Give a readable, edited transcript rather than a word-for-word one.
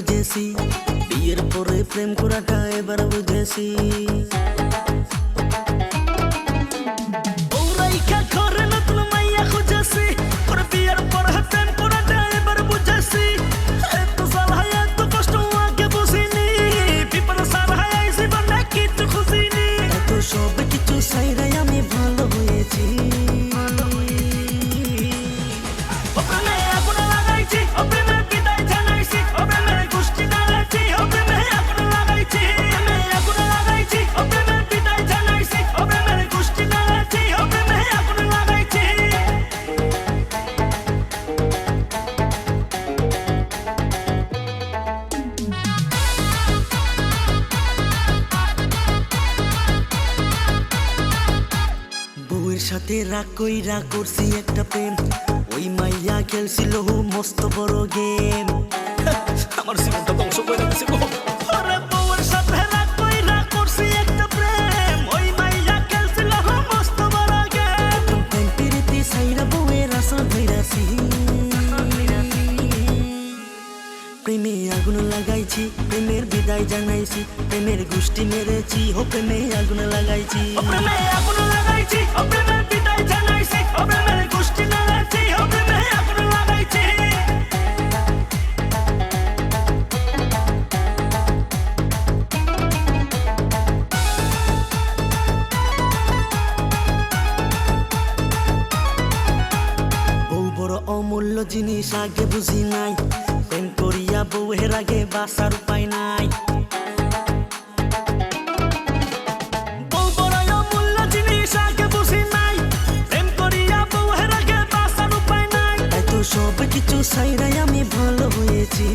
খুঁজেছি, বিয়ের পরে প্রেম করাটা এবার বুঝেছি। সব কিছু সাইরাই আমি ভালো হয়েছি। বউয়ের সাথে রাগ কইরা করছি একটা প্রেম, ওই মাইয়া খেলছিল মস্ত বড় গেম। আমার জীবনটা ধ্বংস করে দিছে গো। আরে বউয়ের সাথে রাগ কইরা করছি একটা প্রেম, ওই মাইয়া খেলছিল মস্ত বড় গেম। প্রেম প্রীতি সাইরা বউয়ের আশা ধইরাছি, প্রেমে আগুন লাগাইছি, প্রেমের বিদায় জানাইছি, প্রেমের গোষ্ঠী মেরেছি, ও প্রেমে আগুন লাগাইছি, প্রেমে আগুন লাগাইছি, ও প্রেমের বিদায় জানাইছি, ও প্রেমের গোষ্ঠী মেরেছি, ও প্রেমে আগুন লাগাইছি। বউ বড় অমূল্য জিনিস আগে বুঝি নাই, প্রেম করিয়া বউয়ের আগে বাঁচার উপায় নাই। বউ বড় অমূল্য জিনিস আগে বুঝি নাই, প্রেম করিয়া বউয়ের আগে বাঁচার উপায় নাই। তাই তো সব কিছু সাইরাই আমি ভালো হয়েছি।